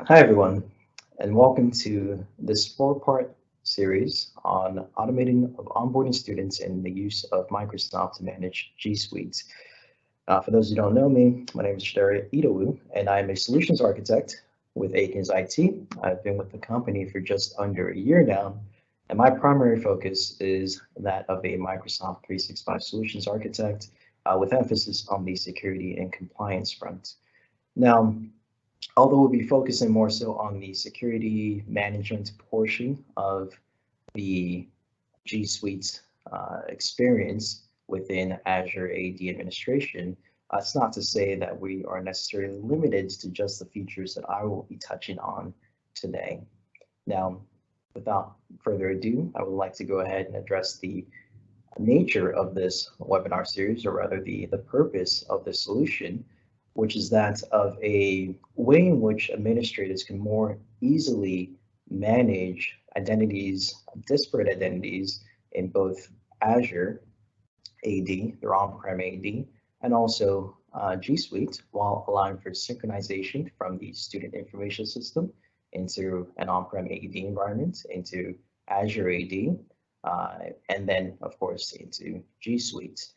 Hi, everyone, and welcome to this four-part series on automating of onboarding students and the use of Microsoft to manage G Suite. For those who don't know me, my name is Chidera Idowu, and I'm a solutions architect with Akins IT. I've been with the company for just under a year now, and my primary focus is that of a Microsoft 365 solutions architect with emphasis on the security and compliance front. Now, although we'll be focusing more so on the security management portion of the G Suite experience within Azure AD administration, it's not to say that we are necessarily limited to just the features that I will be touching on today. Now, without further ado, I would like to go ahead and address the nature of this webinar series, or rather the purpose of the solution, which is that of a way in which administrators can more easily manage identities, disparate identities in both Azure AD, their on-prem AD, and also G Suite, while allowing for synchronization from the student information system into an on-prem AD environment, into Azure AD, and then, of course, into G Suite.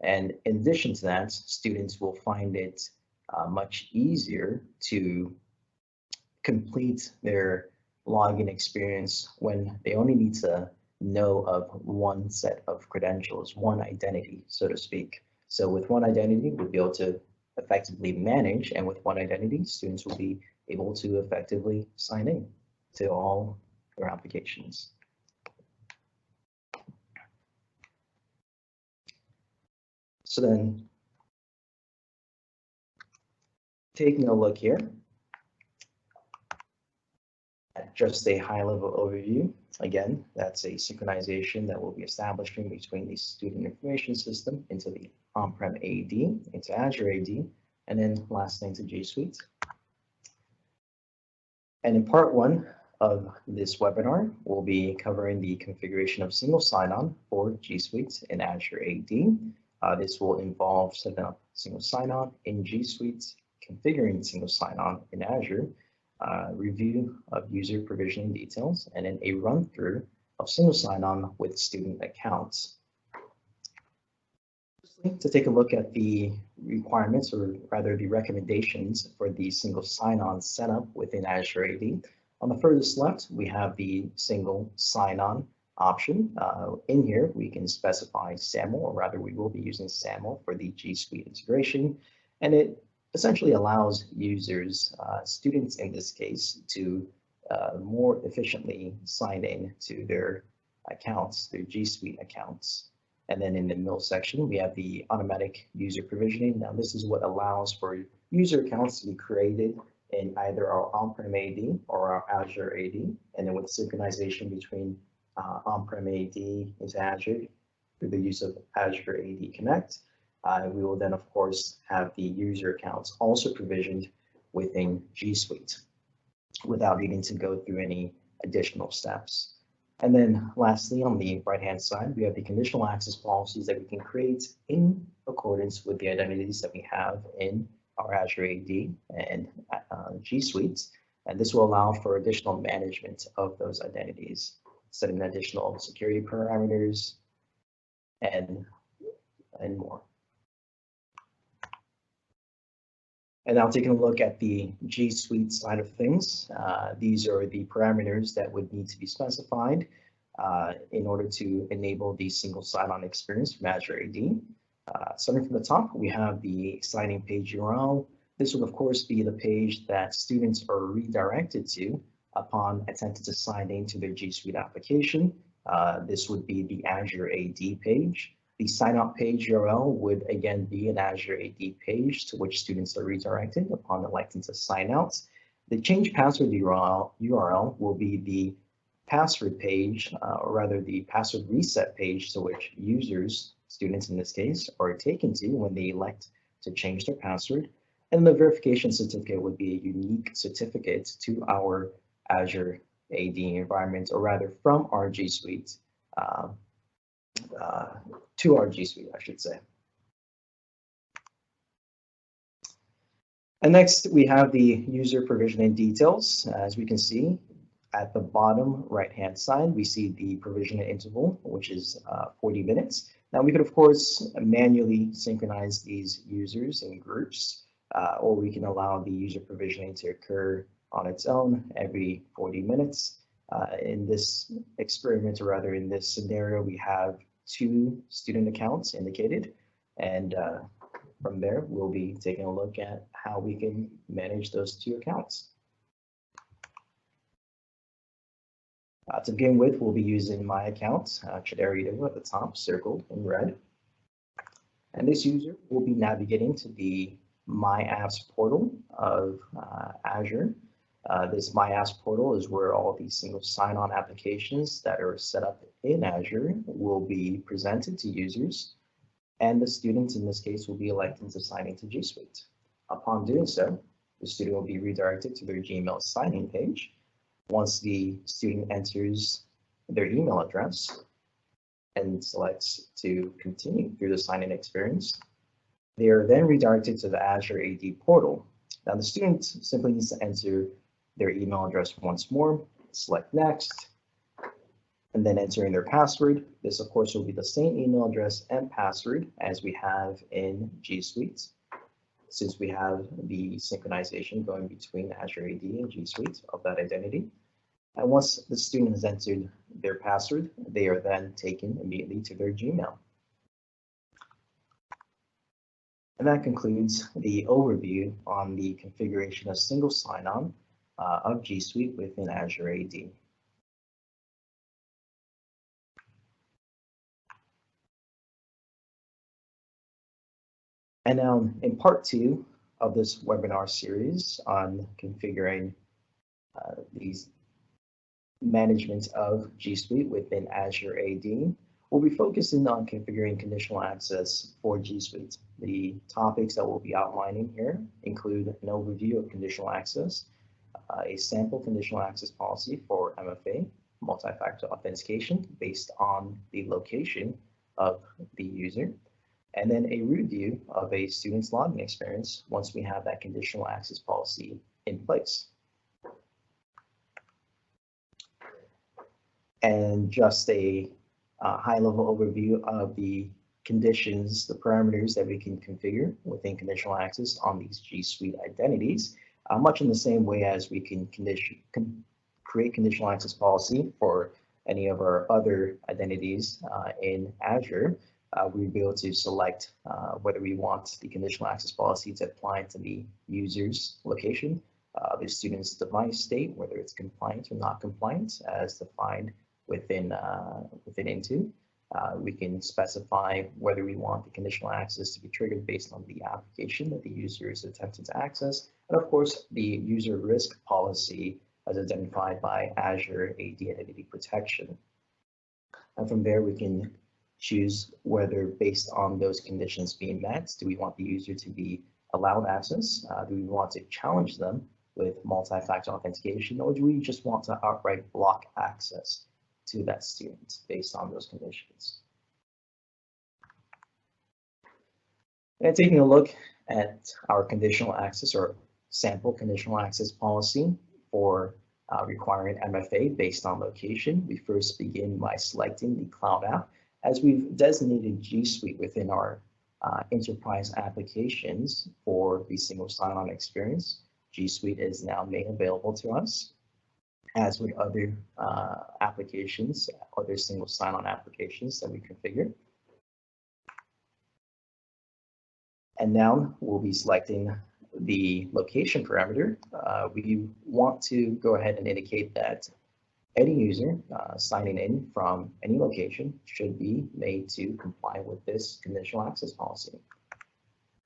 And in addition to that, students will find it much easier to complete their login experience when they only need to know of one set of credentials, one identity, so to speak. So with one identity, we'll be able to effectively manage, and with one identity, students will be able to effectively sign in to all their applications. So then, taking a look here at just a high-level overview, again, that's a synchronization that will be establishing between the student information system into the on-prem AD, into Azure AD, and then lastly into G Suite. And in part one of this webinar, we'll be covering the configuration of single sign-on for G Suite in Azure AD. This will involve setting up single sign-on in G Suite, configuring single sign-on in Azure, review of user provisioning details, and then a run-through of single sign-on with student accounts. To take a look at the requirements, or rather the recommendations for the single sign-on setup within Azure AD. On the furthest left, we have the single sign-on option. In here, we can specify SAML, or rather we will be using SAML for the G Suite integration, and it essentially allows users, students in this case, to more efficiently sign in to their accounts, their G Suite accounts. And then in the middle section, we have the automatic user provisioning. Now, this is what allows for user accounts to be created in either our on-prem AD or our Azure AD, and then with synchronization between on-prem AD into Azure through the use of Azure AD Connect. We will then, of course, have the user accounts also provisioned within G Suite without needing to go through any additional steps. And then lastly, on the right-hand side, we have the conditional access policies that we can create in accordance with the identities that we have in our Azure AD and G Suite. And this will allow for additional management of those identities, setting additional security parameters and more. And now taking a look at the G Suite side of things, these are the parameters that would need to be specified in order to enable the single sign-on experience from Azure AD. Starting from the top, we have the signing page URL. This will, of course, be the page that students are redirected to upon attempting to sign into their G Suite application. This would be the Azure AD page. The sign up page URL would again be an Azure AD page to which students are redirected upon electing to sign out. The change password URL will be the password page, or rather the password reset page to which users, students in this case, are taken to when they elect to change their password. And the verification certificate would be a unique certificate to our Azure AD environment, or rather from our G Suite to our G Suite, I should say. And next, we have the user provisioning details. As we can see, at the bottom right-hand side, we see the provisioning interval, which is 40 minutes. Now, we could, of course, manually synchronize these users in groups, or we can allow the user provisioning to occur on its own every 40 minutes. In this experiment, or rather in this scenario, we have 2 student accounts indicated, and from there, we'll be taking a look at how we can manage those 2 accounts. To begin with, we'll be using my account, Chidera Idowu at the top, circled in red. And this user will be navigating to the My Apps portal of Azure. This My Apps portal is where all the single sign-on applications that are set up in Azure will be presented to users. And the students in this case will be electing to sign into G Suite. Upon doing so, the student will be redirected to their Gmail sign-in page. Once the student enters their email address and selects to continue through the sign-in experience, they are then redirected to the Azure AD portal. Now, the student simply needs to enter their email address once more, select next, and then entering their password. This, of course, will be the same email address and password as we have in G Suite, since we have the synchronization going between Azure AD and G Suite of that identity. And once the student has entered their password, they are then taken immediately to their Gmail. And that concludes the overview on the configuration of single sign-on of G Suite within Azure AD. And now in part 2 of this webinar series on configuring these management of G Suite within Azure AD, we'll be focusing on configuring conditional access for G Suite. The topics that we'll be outlining here include an overview of conditional access, a sample conditional access policy for MFA, multi-factor authentication based on the location of the user, and then a review of a student's login experience once we have that conditional access policy in place. And just a high-level overview of the conditions, the parameters that we can configure within conditional access on these G Suite identities, much in the same way as we can create conditional access policy for any of our other identities in Azure. We'd be able to select whether we want the conditional access policy to apply to the user's location, the student's device state, whether it's compliant or not compliant, as defined within InTune. We can specify whether we want the conditional access to be triggered based on the application that the user is attempting to access, and of course the user risk policy as identified by Azure AD Identity Protection. And from there we can choose whether, based on those conditions being met, do we want the user to be allowed access? Do we want to challenge them with multi-factor authentication, or do we just want to outright block access to that student based on those conditions? And taking a look at our conditional access or sample conditional access policy for requiring MFA based on location, we first begin by selecting the cloud app. As we've designated G Suite within our enterprise applications for the single sign-on experience, G Suite is now made available to us, as with other applications, other single sign-on applications that we configure. And now we'll be selecting the location parameter. We want to go ahead and indicate that any user signing in from any location should be made to comply with this conditional access policy.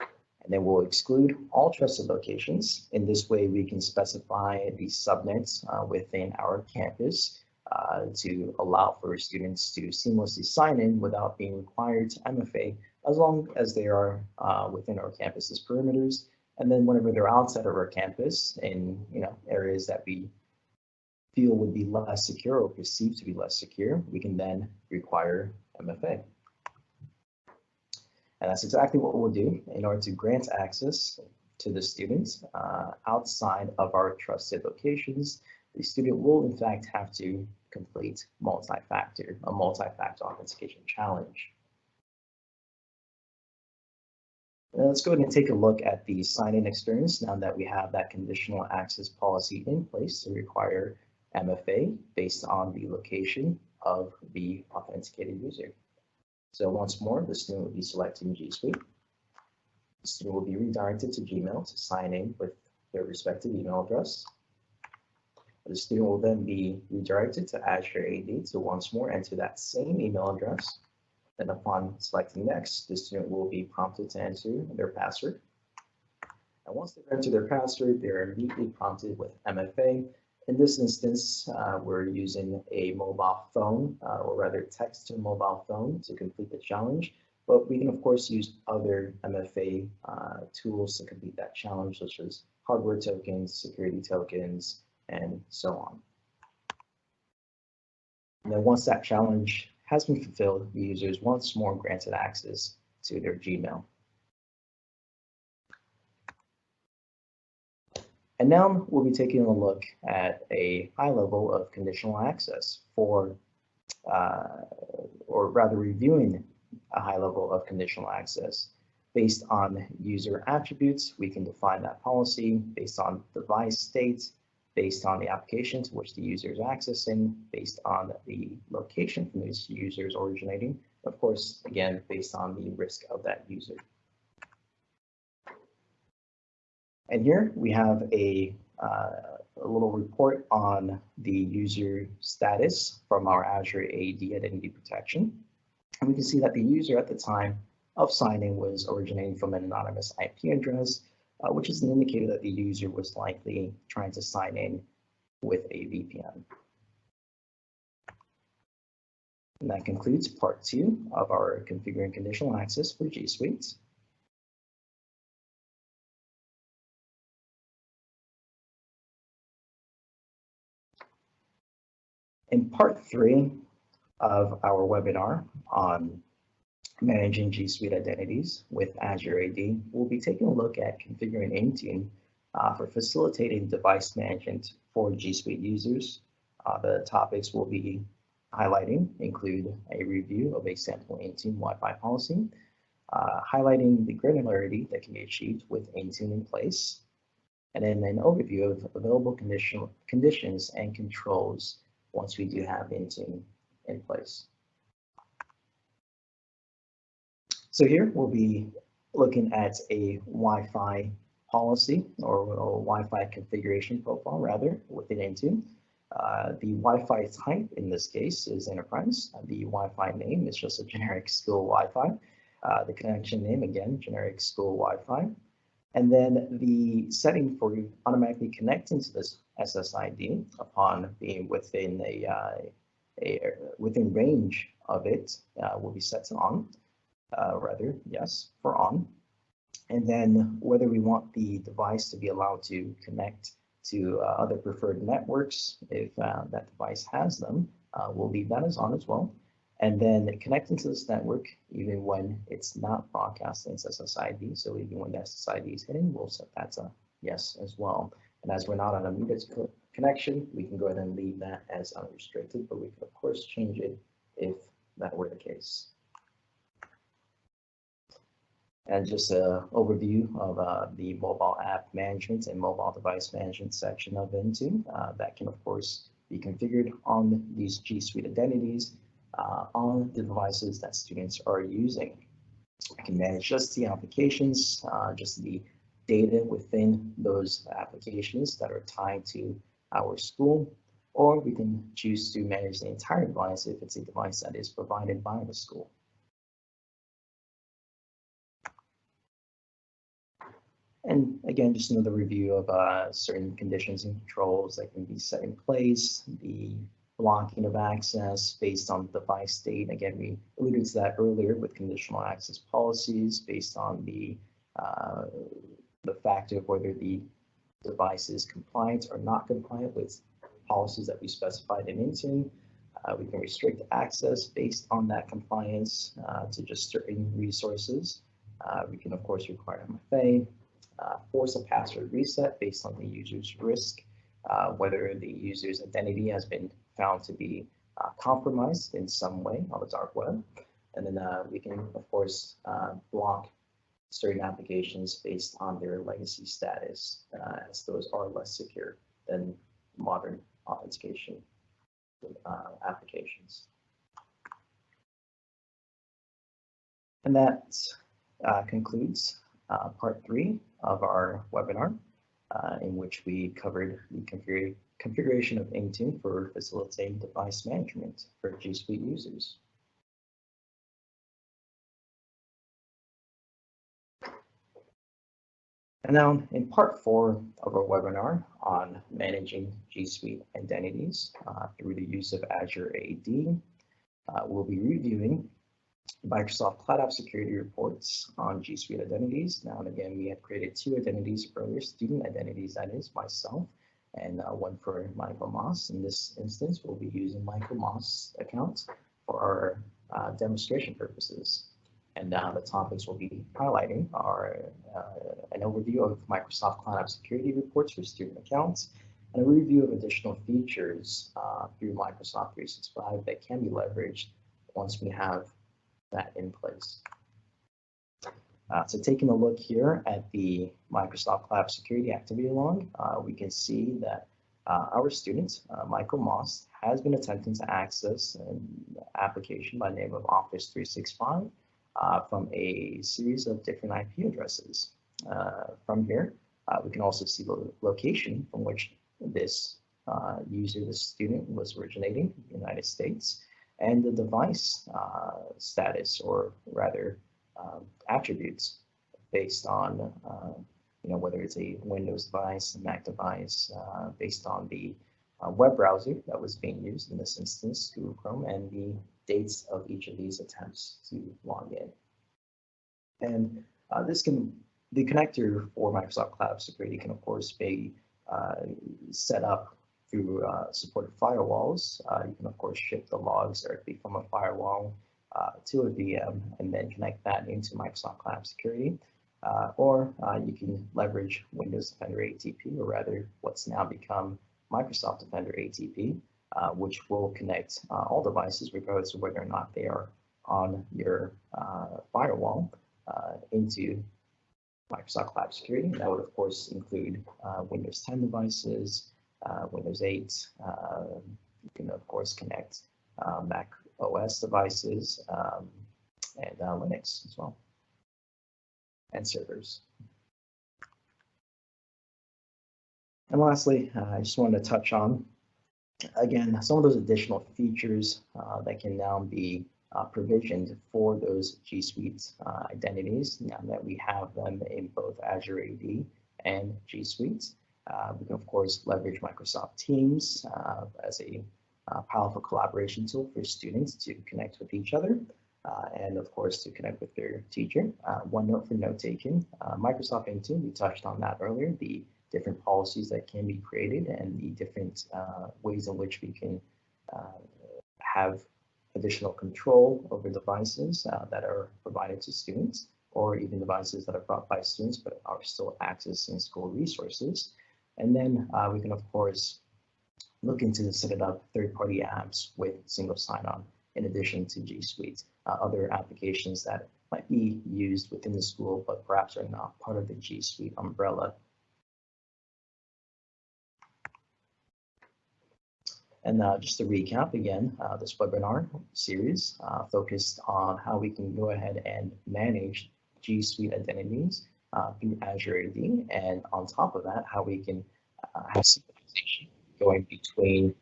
And then we'll exclude all trusted locations. In this way, we can specify the subnets within our campus to allow for students to seamlessly sign in without being required to MFA, as long as they are within our campus's perimeters. And then whenever they're outside of our campus in areas that we feel would be less secure or perceived to be less secure, we can then require MFA. And that's exactly what we'll do in order to grant access to the student outside of our trusted locations, the student will in fact have to complete a multi-factor authentication challenge. Now let's go ahead and take a look at the sign-in experience now that we have that conditional access policy in place to require MFA based on the location of the authenticated user. So once more, the student will be selecting G Suite. The student will be redirected to Gmail to sign in with their respective email address. The student will then be redirected to Azure AD to once more enter that same email address. Then upon selecting next, the student will be prompted to enter their password. And once they've entered their password, they're immediately prompted with MFA. In this instance, we're using a mobile phone, or rather text to mobile phone to complete the challenge. But we can, of course, use other MFA tools to complete that challenge, such as hardware tokens, security tokens, and so on. And then once that challenge has been fulfilled, the user is once more granted access to their Gmail. And now we'll be taking a look at a high level of conditional access for, or rather reviewing a high level of conditional access. Based on user attributes, we can define that policy based on device state, based on the application to which the user is accessing, based on the location from which the user is originating, of course, again, based on the risk of that user. And here we have a little report on the user status from our Azure AD identity protection. And we can see that the user at the time of signing was originating from an anonymous IP address, which is an indicator that the user was likely trying to sign in with a VPN. And that concludes part 2 of our configuring conditional access for G Suite. In part 3 of our webinar on managing G Suite identities with Azure AD, we'll be taking a look at configuring InTune for facilitating device management for G Suite users. The topics we'll be highlighting include a review of a sample InTune Wi-Fi policy, highlighting the granularity that can be achieved with InTune in place, and then an overview of available conditions and controls once we do have InTune in place. So here we'll be looking at a Wi-Fi policy or a Wi-Fi configuration profile rather within InTune. The Wi-Fi type in this case is enterprise. The Wi-Fi name is just a generic school Wi-Fi. The connection name, again, generic school Wi-Fi. And then the setting for automatically connecting to this SSID upon being within within range of it will be set to on, yes, for on. And then whether we want the device to be allowed to connect to other preferred networks, if that device has them, we'll leave that as on as well. And then connecting to this network, even when it's not broadcasting its SSID, so even when the SSID is hidden, we'll set that to yes as well. And as we're not on a muted connection, we can go ahead and leave that as unrestricted, but we can of course change it if that were the case. And just an overview of the mobile app management and mobile device management section of InTune that can of course be configured on these G Suite identities on the devices that students are using. I can manage just the applications, just the data within those applications that are tied to our school, or we can choose to manage the entire device if it's a device that is provided by the school. And again, just another review of certain conditions and controls that can be set in place, the blocking of access based on the device state. Again, we alluded to that earlier with conditional access policies based on the factor of whether the device is compliant or not compliant with policies that we specified in InTune. We can restrict access based on that compliance to just certain resources. We can, of course, require MFA. force a password reset based on the user's risk, whether the user's identity has been found to be compromised in some way on the dark web. And then we can, of course, block certain applications based on their legacy status, as those are less secure than modern authentication applications. And that concludes part 3 of our webinar, in which we covered the configuration of InTune for facilitating device management for G Suite users. And now in part 4 of our webinar on managing G Suite identities through the use of Azure AD, we'll be reviewing Microsoft Cloud App Security reports on G Suite identities. Now and again, we have created 2 identities earlier, student identities, that is myself, and one for Michael Moss. In this instance, we'll be using Michael Moss' account for our demonstration purposes. And the topics we'll be highlighting are an overview of Microsoft Cloud App Security reports for student accounts, and a review of additional features through Microsoft 365 that can be leveraged once we have that in place. So taking a look here at the Microsoft Cloud App Security activity log, we can see that our student, Michael Moss, has been attempting to access an application by the name of Office 365 from a series of different IP addresses. From here, we can also see the location from which this user, this student, was originating, the United States, and the device status, or rather attributes, based on whether it's a Windows device, a Mac device, based on the web browser that was being used, in this instance Google Chrome, and the dates of each of these attempts to log in. And the connector for Microsoft Cloud Security can of course be set up through supported firewalls. You can of course ship the logs directly from a firewall to a VM and then connect that into Microsoft Cloud Security. Or you can leverage Windows Defender ATP, or rather what's now become Microsoft Defender ATP, which will connect all devices, regardless of whether or not they are on your firewall, into Microsoft Cloud Security. That would of course include Windows 10 devices, Windows 8. You can of course connect Mac OS devices, and Linux as well, and servers. And lastly, I just wanted to touch on, again, some of those additional features that can now be provisioned for those G Suite identities, now that we have them in both Azure AD and G Suite. We can of course leverage Microsoft Teams as a powerful collaboration tool for students to connect with each other, and of course to connect with their teacher. OneNote for note taking. Microsoft InTune, we touched on that earlier, the different policies that can be created and the different ways in which we can have additional control over devices that are provided to students, or even devices that are brought by students but are still accessing school resources. And then we can of course look into setting up third-party apps with single sign-on in addition to G Suite, other applications that might be used within the school but perhaps are not part of the G Suite umbrella. And just to recap again, this webinar series focused on how we can go ahead and manage G Suite identities through Azure AD, and on top of that, how we can have synchronization going between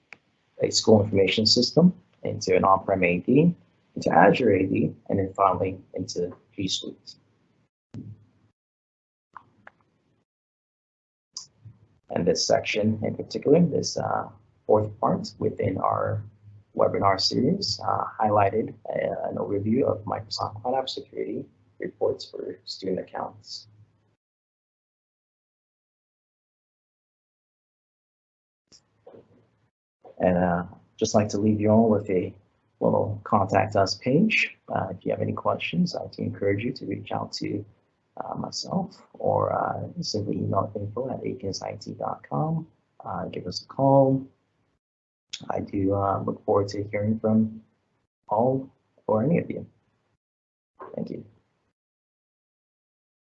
a school information system into an on-prem AD, into Azure AD, and then finally into G Suite. And this section in particular, this fourth part within our webinar series, highlighted an overview of Microsoft Cloud App Security reports for student accounts. And just like to leave you all with a little contact us page. If you have any questions, I can encourage you to reach out to myself, or simply email info@akinsit.com. Give us a call. I do look forward to hearing from all or any of you. Thank you.